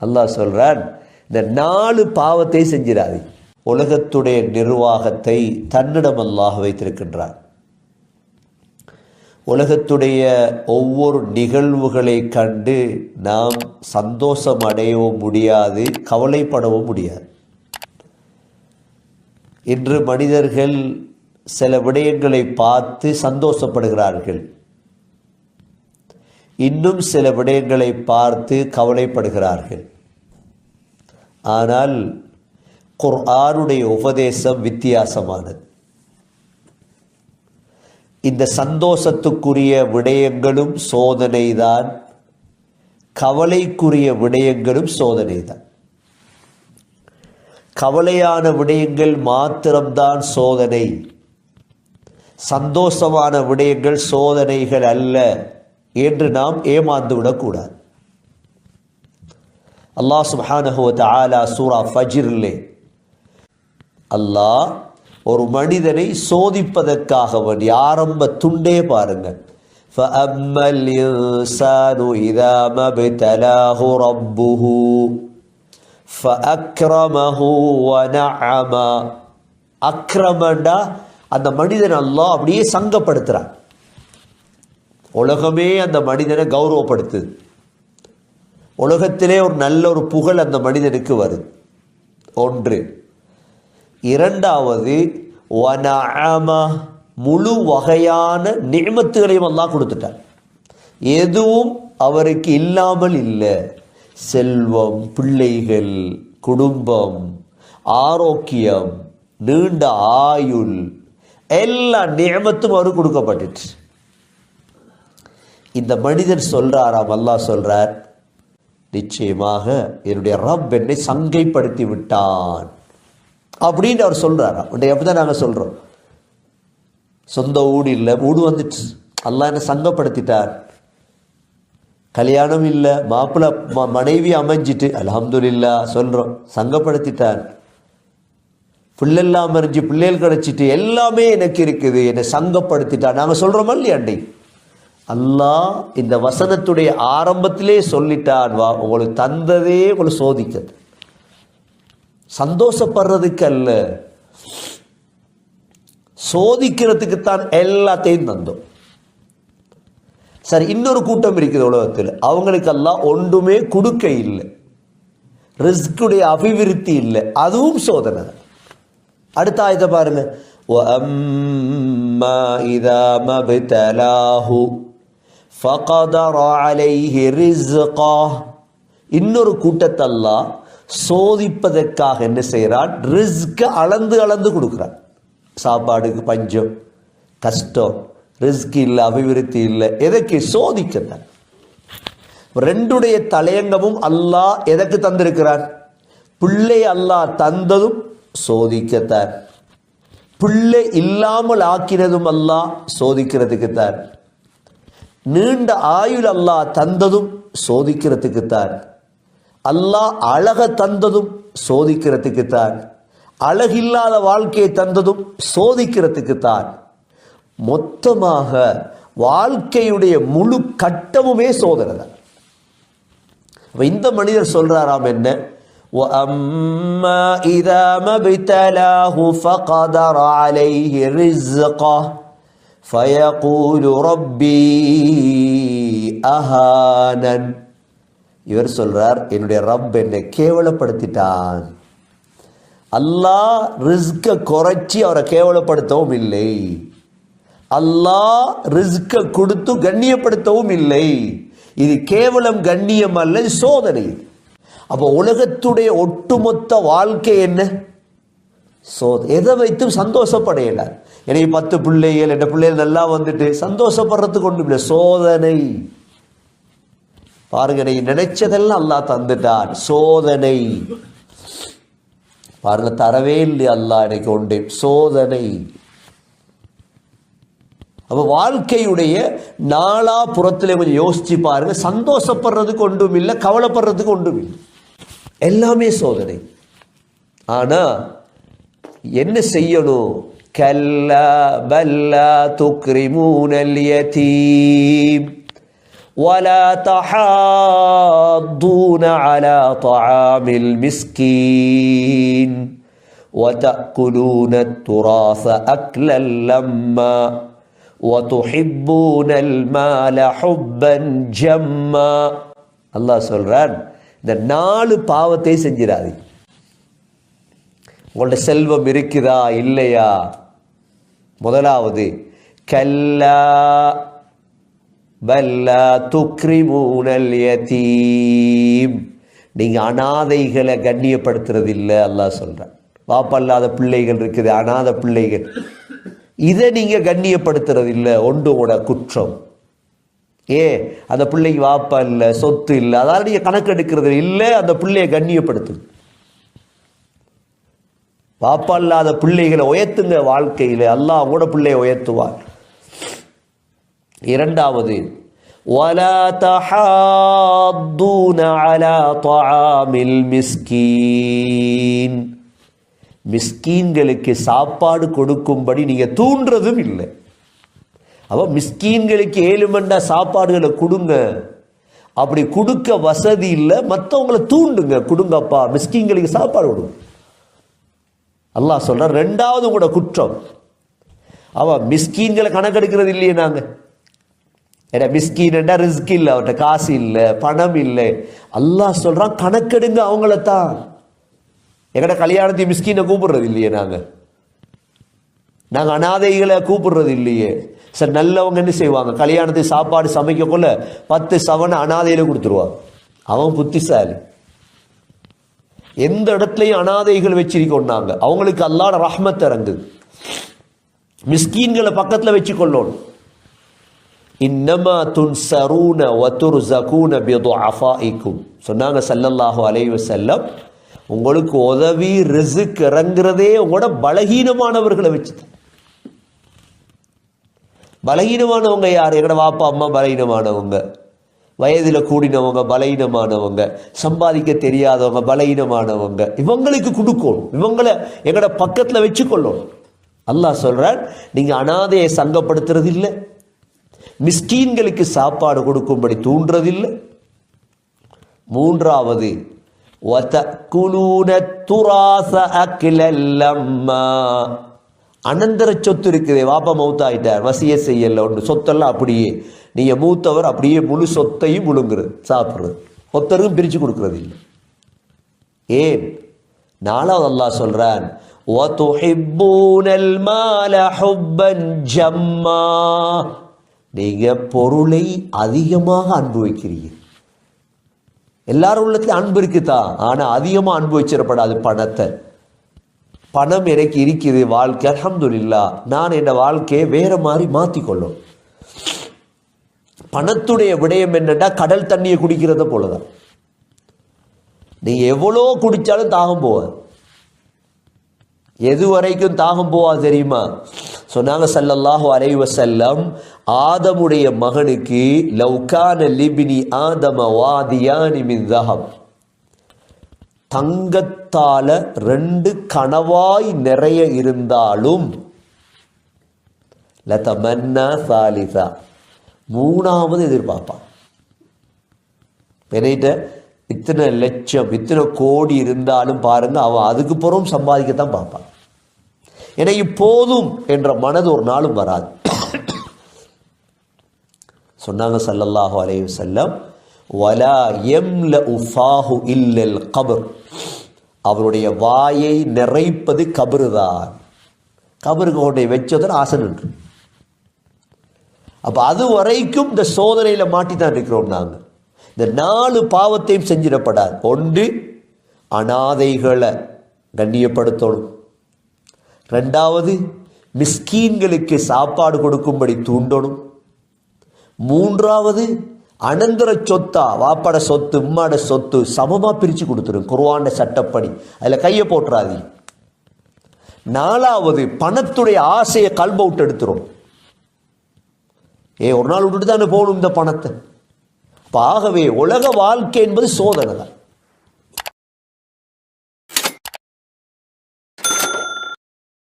அல்லாஹ் சொல்றான், இந்த 4 பாவத்தை செஞ்சிடாது. உலகத்துடைய நிர்வாகத்தை தன்னிடம் அல்லாஹ் வைத்திருக்கின்றான். உலகத்துடைய ஒவ்வொரு நிகழ்வுகளை கண்டு நாம் சந்தோஷம் அடையவும் முடியாது, கவலைப்படவும் முடியாது. இன்று மனிதர்கள் சில விடயங்களை பார்த்து சந்தோஷப்படுகிறார்கள், இன்னும் சில விடயங்களை பார்த்து கவலைப்படுகிறார்கள். ஆனால் குர்ஆனுடைய உபதேசம் வித்தியாசமானது. இந்த சந்தோஷத்துக்குரிய விடயங்களும் சோதனைதான், கவலைக்குரிய விடயங்களும் சோதனைதான். கவலையான விடயங்கள் மாத்திரம்தான் சோதனை, சந்தோஷமான விடயங்கள் சோதனைகள் அல்ல என்று நாம் ஏமாந்து விடக்கூடாது. அல்லாஹ் சுப்ஹானஹு வ தஆலா சூரா ஃபஜ்ரிலே அல்லாஹ் ஒரு மனிதனை சோதிப்பதற்காக வேண்டி ஆரம்ப துண்டே பாருங்க. فَأَمَّا الْإِنسَانُ إِذَا مَا ابْتَلَاهُ رَبُّهُ فَأَكْرَمَهُ وَنَعَّمَهُ. அக்ரமண்டா அந்த மனிதன் அல்லாஹ் அப்படியே சங்கப்படுத்துறான். உலகமே அந்த மனிதனை கௌரவப்படுத்துது. உலகத்திலே ஒரு நல்ல ஒரு புகழ் அந்த மனிதனுக்கு வருது. ஒன்று. இரண்டாவது, வனஅம, முழு வகையான நிஅமத்துகளையும் அல்லாஹ் கொடுத்துட்டார். எதுவும் அவருக்கு இல்லாமல் இல்லை. செல்வம், பிள்ளைகள், குடும்பம், ஆரோக்கியம், நீண்ட ஆயுள், எல்லா நிஅமத்தும் அவருக்கு கொடுக்கப்பட்டுச்சு. இந்த மனிதன் சொல்றாராம், அல்லாஹ் சொல்றார், நிச்சயமாக என்னுடைய ரப் என்னை சங்கைப்படுத்தி விட்டான் அப்படின்னு அவர் சொல்றாராம். அப்படிதான் நாங்கள் சொல்றோம். சொந்த வீடு இல்லை, வீடு வந்துட்டு அல்லாஹ் என்னை சங்கப்படுத்திட்டார். கல்யாணம் இல்லை, மாப்பிள்ளை மனைவி அமைஞ்சிட்டு அல்ஹம்துலில்லாஹ் சொல்றோம், சங்கப்படுத்திட்டார். பிள்ளைலாம் மறைஞ்சு பிள்ளைகள் கிடைச்சிட்டு எல்லாமே எனக்கு இருக்குது, என்னை சங்கப்படுத்திட்டார். நாங்கள் சொல்றோமா இல்லையா? அண்டை அல்லாஹ் இந்த வசனத்துடைய ஆரம்பத்திலே சொல்லிட்டான், வா உங்களுக்கு தந்ததே உங்களை சோதிக்கிறது, சந்தோஷப்படுறதுக்கு அல்ல, சோதிக்கிறதுக்குத்தான் எல்லாத்தையும் தந்தோம். சரி, இன்னொரு கூட்டம் இருக்குது உலகத்தில், அவங்களுக்கு அல்லாஹ் ஒன்றுமே கொடுக்க இல்லை, ரிஸ்குடைய அபிவிருத்தி இல்லை, அதுவும் சோதனை. அடுத்த ஆயத்தை பாருங்க, وَأَمَّا إِذَا مَا ابْتَلَاهُ فَقَدَرَ عَلَيْهِ رِزْقَهُ. இன்னொரு கூட்டத்தை அல்லாஹ் சோதிப்பதற்காக என்ன செய்கிறான்? ரிஸ்க அளந்து அளந்து கொடுக்குறான். சாப்பாடுக்கு பஞ்சம், கஷ்டம், ரிஸ்க் இல்லை, அபிவிருத்தி இல்லை, எதற்கு? சோதிக்கத்தான். ரெண்டுடைய தலையங்கமும் அல்லாஹ் எதற்கு தந்திருக்கிறான்? பிள்ளை அல்லாஹ் தந்ததும் சோதிக்கத்தான், பிள்ளை இல்லாமல் ஆக்கினதும் அல்லாஹ் சோதிக்கிறதுக்குத்தான், நீண்ட ஆயுள் அல்லாஹ் தந்ததும் சோதிக்கிறதுக்குத்தான், அல்லாஹ் அழக தந்ததும் சோதிக்கிறதுக்குத்தான், அழகில்லாத வாழ்க்கையை தந்ததும் சோதிக்கிறதுக்குத்தான். மொத்தமாக வாழ்க்கையுடைய முழு கட்டமுமே சோதனை தான். இந்த மனிதர் சொல்றாராம் என்ன? وَأَمَّا إِذَا مَا ابْتَلَاهُ فَقَدَرَ عَلَيْهِ رِزْقَهُ فَيَقُولُ رَبِّي أَهَانَنِ. இவர் சொல்றார், என்னுடைய ரப் என்னை கேவலப்படுத்திட்டான். அல்லாஹ் ரிஸ்க குறைச்சி அவரை கேவலப்படுத்தவும் இல்லை, அல்லாஹ் ரிஸ்க கொடுத்து கண்ணியப்படுத்தவும் இல்லை. இது கேவலம் கண்ணியம் அல்ல, சோதனை. அப்போ உலகத்துடைய ஒட்டுமொத்த வாழ்க்கை என்ன? எதை வைத்தும் சந்தோஷப்படையலார். எனக்கு 10 பிள்ளைகள், என் பிள்ளைகள் நல்லா வந்துட்டு சந்தோஷப்படுறதுக்கு ஒன்றும் இல்லை, சோதனை. பாருங்க, நீ நினைச்சதெல்லாம் அல்லாஹ் தந்துட்டான், சோதனை. பாருங்க, தரவே இல்லை அல்லாஹ் எனக்கு ஒன்று, சோதனை. அப்ப வாழ்க்கையுடைய நாலா புறத்திலே கொஞ்சம் யோசிச்சு பாருங்க, சந்தோஷப்படுறதுக்கு ஒன்றும் இல்லை, கவலைப்படுறதுக்கு ஒன்றும் இல்லை, எல்லாமே சோதனை. ஆனா என்ன செய்யணும்? கல்லா பல்லா துக்ரிமூனல் யதீம் ولا تحاضون على طعام المسكين وتأكلون التراث أكلا لما وتحبون المال حبا جما. அல்லாஹ் சொல்றான், இந்த 4 பாவத்தை செஞ்சிடாதீங்க. உங்களோட செல்வம் இருக்குதா இல்லையா? முதலாவது, கல்லா பல்லா துக்ரிமூனல் யதீம், நீங்க அனாதைகளை கண்ணியப்படுத்துறது இல்லை. அல்லாஹ் சொல்றான், வாப்பல்லாத பிள்ளைகள் இருக்குது, அனாத பிள்ளைகள், இதை நீங்க கண்ணியப்படுத்துறது இல்லை. ஒன்றோட குற்றம். அந்த பிள்ளைக்கு வாப்பா இல்லை, சொத்து இல்லை, அதாவது நீங்க கணக்கெடுக்கிறது இல்லை. அந்த பிள்ளையை கண்ணியப்படுத்து. வாப்பா இல்லாத பிள்ளைகளை உயர்த்துங்க வாழ்க்கையில், அல்லாஹ் கூட பிள்ளையை உயர்த்துவார். இரண்டாவது, وَلَا تَحَاضُّونَ عَلَى طَعَامِ الْمِسْكِينِ, மிஸ்கீன்களுக்கு சாப்பாடு கொடுக்கும்படி நீங்க தூண்டுறதும் இல்லை. அப்போ மிஸ்கீன்களுக்கு 7 மண்டா சாப்பாடுகளை கொடுங்க. அப்படி கொடுக்க வசதி இல்லை, மற்றவங்களை தூண்டுங்க, கொடுங்கப்பா மிஸ்கீன்களுக்கு சாப்பாடு கொடுங்க. அல்லாஹ் சொல்ற ரெண்டாவது கூட குற்றம். மிஸ்கீன்களை கணக்கெடுக்கிறது இல்லையே நாங்க. ஏன்னா மிஸ்கீன் ரிஸ்க் இல்லை, அவர்கிட்ட காசு இல்லை, பணம் இல்லை. அல்லாஹ் சொல்றான், கணக்கெடுங்க அவங்களத்தான். எங்கட கல்யாணத்தை மிஸ்கீனை கூப்பிடுறது இல்லையே நாங்கள் அனாதைகளை கூப்பிடுறது இல்லையே. சார் நல்லவங்க என்ன செய்வாங்க, கல்யாணத்தை சாப்பாடு சமைக்க கொள்ள 10 சவனை அனாதையில கொடுத்துருவாங்க. அவன் புத்திசாலி. எந்த இடத்துலையும் அனாதைகள் வச்சிருக்கோண்டாங்க, அவங்களுக்கு அல்லாஹ் ரஹ்மத் இறங்குது. மிஸ்கீன்களை பக்கத்தில் வச்சு கொள்ளணும். இன்னமா துன்சரூன வதுர்ஸகூன பிதுஅஃபாஇக்கும் சொன்னாங்க ஸல்லல்லாஹு அலைஹி வஸல்லம். உங்களுக்கு உதவி ரிஸ்க் இறங்குறதே உங்களோட பலகீனமானவர்களை வச்சு. பலகீனமானவங்க யார்? எங்கட வாப்பா அம்மா பலகீனமானவங்க, வயதில் கூடினவங்க பலகீனமானவங்க, சம்பாதிக்க தெரியாதவங்க பலகீனமானவங்க. இவங்களுக்கு கொடுக்கணும், இவங்களை எங்கட பக்கத்தில் வச்சுக்கொள்ளணும். அல்லாஹ் சொல்றான், நீங்க அனாதையை சங்கப்படுத்துறது இல்லை, மிஸ்கீன்களுக்கு சாப்பாடு கொடுக்கும்படி தூண்டுறதில்லை. மூன்றாவது, அனந்தர சொத்து இருக்குது. வாப்பா மௌத்தாயிட்டார், வசிய செய்யல, ஒன்று சொத்தெல்லாம் அப்படியே நீங்க மூத்தவர் அப்படியே முழு சொத்தையும் முழுங்குறது, சாப்பிடுறது, ஒத்தருக்கும் பிரிச்சு கொடுக்கறது இல்லை. ஏன்? நாலாவது அல்லாஹ் சொல்றான், நீங்க பொருளை அதிகமாக அன்பு வைக்கிறீங்க. எல்லாரும் உள்ளத்துல அன்பு இருக்குதான், ஆனா அதிகமா அன்பு வச்சிடப்படாது பணத்தை. பணம் எனக்கு இருக்குது, வாழ்க்கை அல்ஹம்துலில்லாஹ், நான் என் வாழ்க்கையை வேற மாதிரி மாத்திக்கொள்ளும். பணத்துடைய விடயம் என்னன்னா, கடல் தண்ணியை குடிக்கிறத போலதான். நீங்க எவ்வளோ குடிச்சாலும் தாகம் போவாது. எது வரைக்கும் தாகம் போவா தெரியுமா? சொன்னாங்க ஸல்லல்லாஹு அலைஹி வஸல்லம், ஆதமுடைய மகனுக்கு லவ்கான லிப்னி ஆதம வாதியானி மின் ஸஹப், தங்கத்தால 2 கணவாய் நிறைய இருந்தாலும் லதமன்னா சாலிசா, 3வது எதிர்பார்ப்பான். பெரிய இத்தனை லட்சம் இத்தனை கோடி இருந்தாலும் பாருங்க, அவன் அதுக்கு பிறகும் சம்பாதிக்கத்தான் பார்ப்பான். எனக்கு போதும் என்ற மனது ஒரு நாளும் வராது. சொன்னாங்க ஸல்லல்லாஹு அலைஹி வஸல்லம், வலா யம்லஉ ஃபாஹு இல்லல் கப்ர், அவருடைய வாயை நிறைப்பது கபருதான். கபருக்கு கொண்டே வச்சதுன்னு ஆசை நின்று. அப்ப அது வரைக்கும் இந்த சோதனையில மாட்டித்தான் இருக்கிறோம் நாங்க. இந்த 4 பாவத்தையும் செஞ்சிடப்படாது. ஒன்று, அனாதைகளை கண்ணியப்படுத்தணும். 2வது, மிஸ்கீன்களுக்கு சாப்பாடு கொடுக்கும்படி தூண்டணும். 3வது, அனந்தர சொத்தா, வாப்பாட சொத்து உம்மாட சொத்து சமமா பிரிச்சு கொடுத்துரும் குர்ஆன் சட்டப்படி, அதுல கையை போட்டுறாது. 4வது, பணத்துடைய ஆசையை கல்ப விட்டு எடுத்துரும். ஒரு நாள் விட்டுட்டு தானே போகணும் இந்த பணத்தை. ஆகவே உலக வாழ்க்கை என்பது சோதனை தான்.